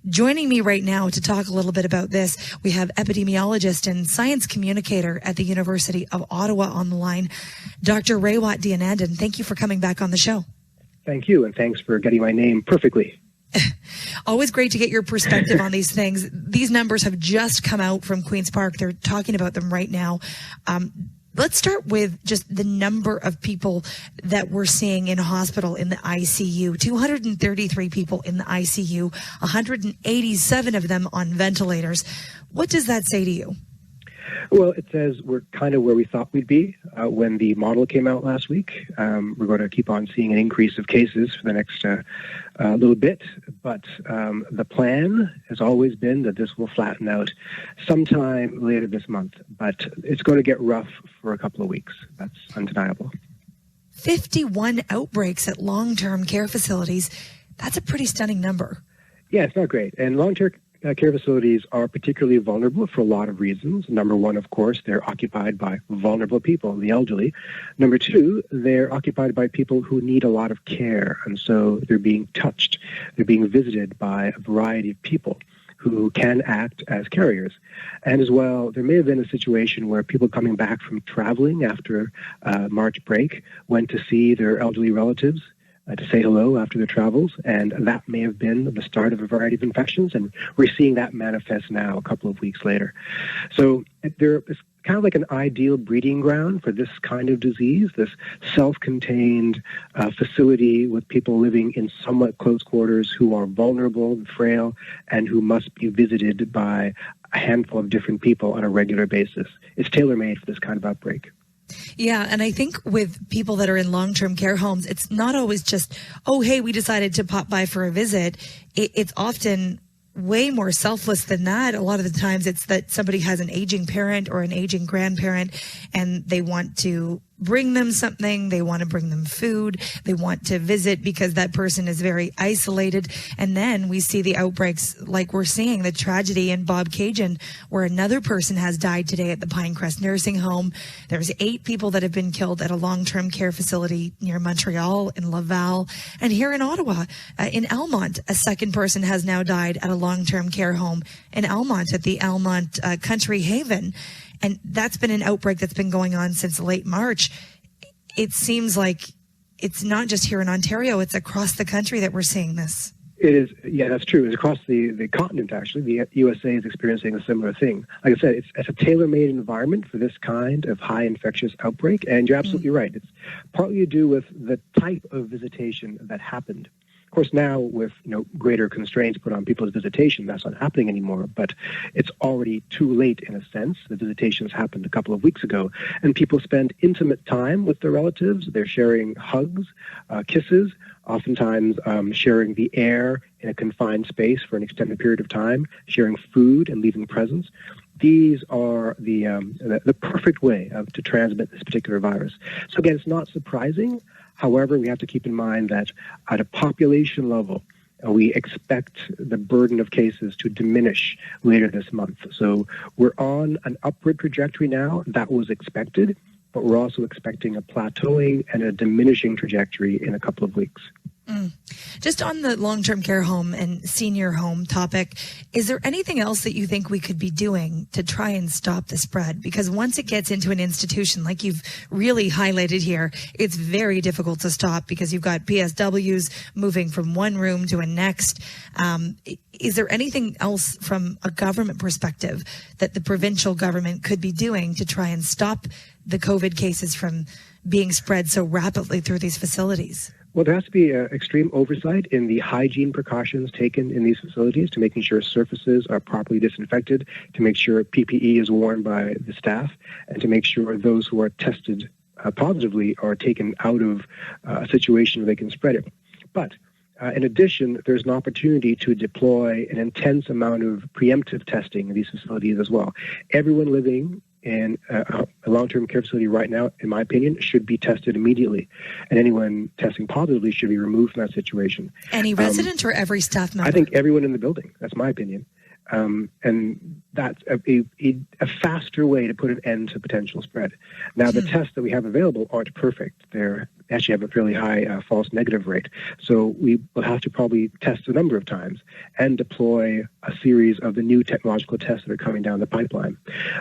Joining me right now to talk a little bit about this, we have epidemiologist and science communicator at the University of Ottawa on the line, Dr. Raywat Deonandan. Thank you for coming back on the show. Thank you, and thanks for getting my name perfectly. Always great to get your perspective on these things. These numbers have just come out from Queen's Park. They're talking about them right now. Let's start with just the number of people that we're seeing in hospital in the ICU. 233 people in the ICU, 187 of them on ventilators. What does that say to you? Well, it says we're kind of where we thought we'd be when the model came out last week. We're going to keep on seeing an increase of cases for the next little bit, but the plan has always been that this will flatten out sometime later this month, but it's going to get rough for a couple of weeks. That's undeniable. 51 outbreaks at long-term care facilities. That's a pretty stunning number. Yeah, it's not great. And long-term care facilities are particularly vulnerable for a lot of reasons. Number one, of course, they're occupied by vulnerable people, the elderly. Number two, they're occupied by people who need a lot of care, and so they're being touched. They're being visited by a variety of people who can act as carriers. And as well, there may have been a situation where people coming back from traveling after March break went to see their elderly relatives to say hello after their travels, and that may have been the start of a variety of infections, and we're seeing that manifest now a couple of weeks later. So it's kind of like an ideal breeding ground for this kind of disease, this self-contained facility with people living in somewhat close quarters who are vulnerable and frail and who must be visited by a handful of different people on a regular basis. It's tailor-made for this kind of outbreak. Yeah, and I think with people that are in long-term care homes, it's not always just, oh, hey, we decided to pop by for a visit. It's often way more selfless than that. A lot of the times it's that somebody has an aging parent or an aging grandparent and they want to bring them something, they want to bring them food, they want to visit because that person is very isolated. And then we see the outbreaks like we're seeing, the tragedy in Bobcaygeon where another person has died today at the Pinecrest Nursing Home. There's 8 people that have been killed at a long-term care facility near Montreal, in Laval, and here in Ottawa, in Almont, a second person has now died at a long-term care home in Almont at the Almont Country Haven. And that's been an outbreak that's been going on since late March. It seems like it's not just here in Ontario, it's across the country that we're seeing this. It is, yeah, that's true. It's across the continent, actually. The USA is experiencing a similar thing. Like I said, it's a tailor-made environment for this kind of high infectious outbreak, and you're absolutely right. It's partly to do with the type of visitation that happened. Of course, now with greater constraints put on people's visitation, that's not happening anymore. But it's already too late in a sense. The visitations happened a couple of weeks ago, and people spend intimate time with their relatives. They're sharing hugs, kisses, oftentimes sharing the air in a confined space for an extended period of time, sharing food and leaving presents. These are the perfect way to transmit this particular virus. So again, it's not surprising. However, we have to keep in mind that at a population level, we expect the burden of cases to diminish later this month. So we're on an upward trajectory now. That was expected, but we're also expecting a plateauing and a diminishing trajectory in a couple of weeks. Just on the long-term care home and senior home topic, is there anything else that you think we could be doing to try and stop the spread? Because once it gets into an institution, like you've really highlighted here, it's very difficult to stop because you've got PSWs moving from one room to a next. Is there anything else from a government perspective that the provincial government could be doing to try and stop the COVID cases from being spread so rapidly through these facilities? Well, there has to be extreme oversight in the hygiene precautions taken in these facilities to making sure surfaces are properly disinfected, to make sure PPE is worn by the staff, and to make sure those who are tested positively are taken out of a situation where they can spread it. But in addition, there's an opportunity to deploy an intense amount of preemptive testing in these facilities as well. Everyone living in a long-term care facility right now, in my opinion, should be tested immediately. And anyone testing positively should be removed from that situation. Any resident or every staff member? I think everyone in the building. That's my opinion. And that's a faster way to put an end to potential spread. Now, the tests that we have available aren't perfect. They're They actually have a fairly high false negative rate. So we will have to probably test a number of times and deploy a series of the new technological tests that are coming down the pipeline.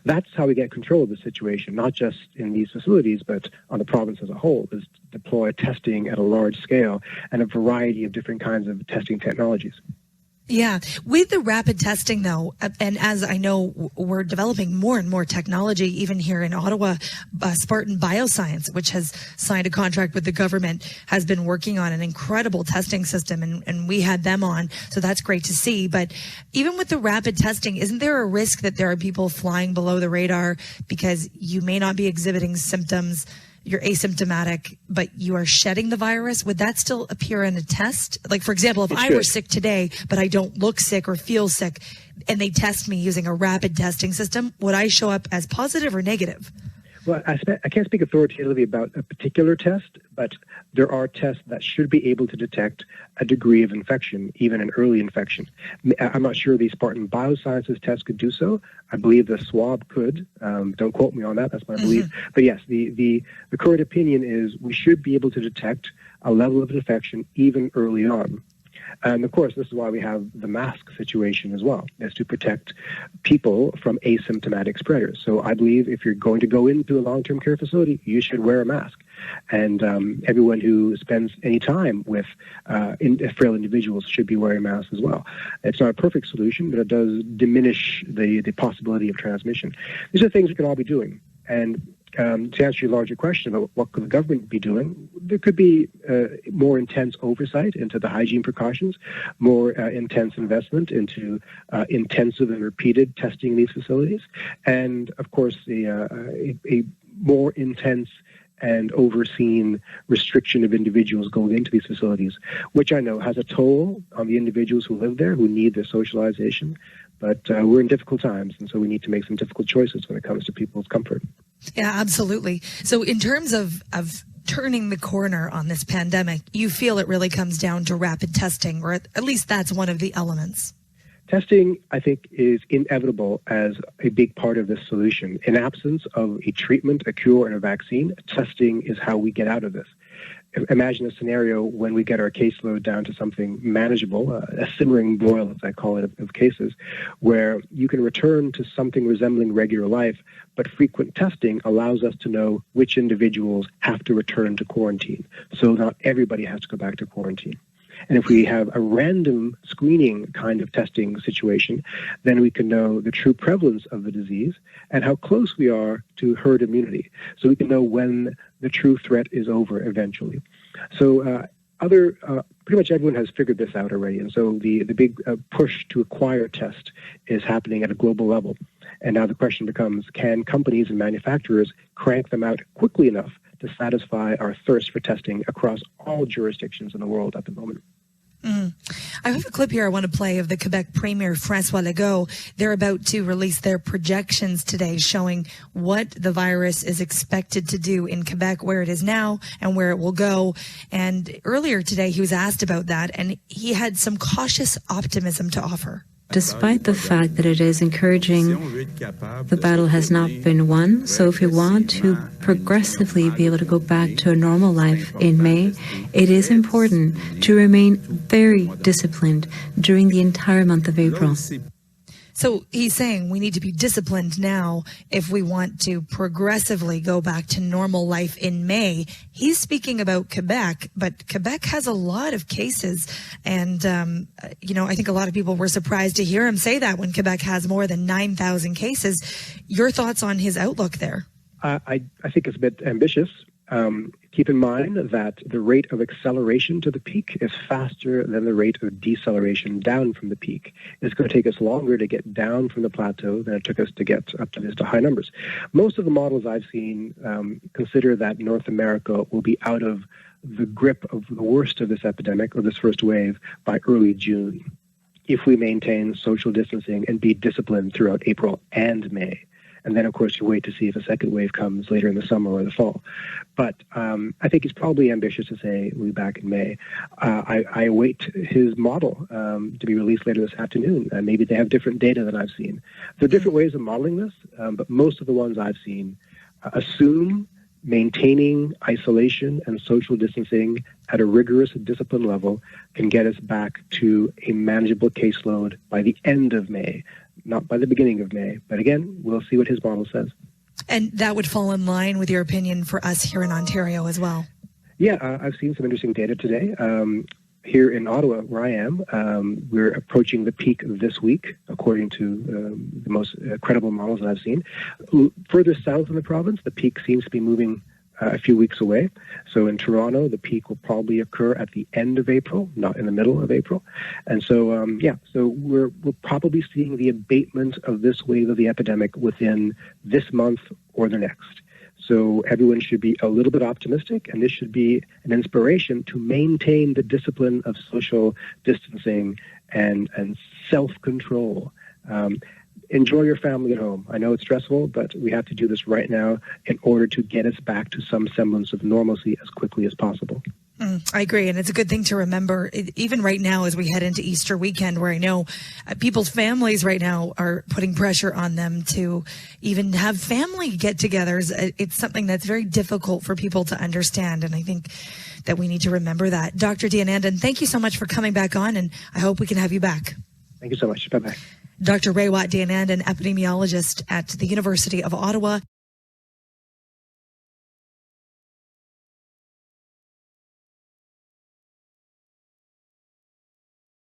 That's how we get control of the situation, not just in these facilities, but on the province as a whole, is deploy testing at a large scale and a variety of different kinds of testing technologies. Yeah. With the rapid testing, though, and as I know, we're developing more and more technology, even here in Ottawa, Spartan Bioscience, which has signed a contract with the government, has been working on an incredible testing system, and we had them on, so that's great to see. But even with the rapid testing, isn't there a risk that there are people flying below the radar because you may not be exhibiting symptoms, you're asymptomatic, but you are shedding the virus? Would that still appear in a test? Like, for example, if I were sick today, but I don't look sick or feel sick, and they test me using a rapid testing system, would I show up as positive or negative? Well, I can't speak authoritatively about a particular test, but there are tests that should be able to detect a degree of infection, even an early infection. I'm not sure the Spartan Biosciences test could do so. I believe the swab could. Don't quote me on that. That's my belief. But yes, the current opinion is we should be able to detect a level of infection even early on. And of course, this is why we have the mask situation as well, is to protect people from asymptomatic spreaders. So I believe if you're going to go into a long-term care facility, you should wear a mask. And everyone who spends any time with frail individuals should be wearing masks as well. It's not a perfect solution, but it does diminish the possibility of transmission. These are things we can all be doing. And to answer your larger question about what could the government be doing, there could be more intense oversight into the hygiene precautions, more intense investment into intensive and repeated testing in these facilities, and of course a more intense and overseen restriction of individuals going into these facilities, which I know has a toll on the individuals who live there, who need their socialization. But we're in difficult times, and so we need to make some difficult choices when it comes to people's comfort. Yeah, absolutely. So in terms of turning the corner on this pandemic, you feel it really comes down to rapid testing, or at least that's one of the elements. Testing, I think, is inevitable as a big part of this solution. In absence of a treatment, a cure, and a vaccine, testing is how we get out of this. Imagine a scenario when we get our caseload down to something manageable, a simmering boil, as I call it, of cases, where you can return to something resembling regular life, but frequent testing allows us to know which individuals have to return to quarantine. So not everybody has to go back to quarantine. And if we have a random screening kind of testing situation, then we can know the true prevalence of the disease and how close we are to herd immunity. So we can know when the true threat is over eventually. So pretty much everyone has figured this out already. And so the big push to acquire tests is happening at a global level. And now the question becomes, can companies and manufacturers crank them out quickly enough to satisfy our thirst for testing across all jurisdictions in the world at the moment? I have a clip here I want to play of the Quebec Premier, François Legault. They're about to release their projections today showing what the virus is expected to do in Quebec, where it is now and where it will go. And earlier today, he was asked about that, and he had some cautious optimism to offer. Despite the fact that it is encouraging, the battle has not been won. So if we want to progressively be able to go back to a normal life in May, it is important to remain very disciplined during the entire month of April. So he's saying we need to be disciplined now if we want to progressively go back to normal life in May. He's speaking about Quebec, but Quebec has a lot of cases. And, I think a lot of people were surprised to hear him say that when Quebec has more than 9,000 cases. Your thoughts on his outlook there? I think it's a bit ambitious. Keep in mind that the rate of acceleration to the peak is faster than the rate of deceleration down from the peak. It's going to take us longer to get down from the plateau than it took us to get up to these high numbers. Most of the models I've seen consider that North America will be out of the grip of the worst of this epidemic or this first wave by early June, if we maintain social distancing and be disciplined throughout April and May. And then, of course, you wait to see if a second wave comes later in the summer or the fall. But I think it's probably ambitious to say we'll be back in May. I await his model to be released later this afternoon. Maybe they have different data than I've seen. There are different ways of modeling this, but most of the ones I've seen assume maintaining isolation and social distancing at a rigorous discipline level can get us back to a manageable caseload by the end of May, not by the beginning of May. But again, we'll see what his model says. And that would fall in line with your opinion for us here in Ontario as well. Yeah, I've seen some interesting data today. Here in Ottawa, where I am, we're approaching the peak this week, according to the most credible models that I've seen. Further south in the province, the peak seems to be moving a few weeks away. So in Toronto, the peak will probably occur at the end of April, not in the middle of April. And so, so we're probably seeing the abatement of this wave of the epidemic within this month or the next. So everyone should be a little bit optimistic, and this should be an inspiration to maintain the discipline of social distancing and self-control. Enjoy your family at home. I know it's stressful, but we have to do this right now in order to get us back to some semblance of normalcy as quickly as possible. I agree. And it's a good thing to remember, even right now as we head into Easter weekend, where I know people's families right now are putting pressure on them to even have family get-togethers. It's something that's very difficult for people to understand. And I think that we need to remember that. Dr. Deonandan, thank you so much for coming back on, and I hope we can have you back. Thank you so much. Bye-bye. Dr. Raywat Deonandan, epidemiologist at the University of Ottawa.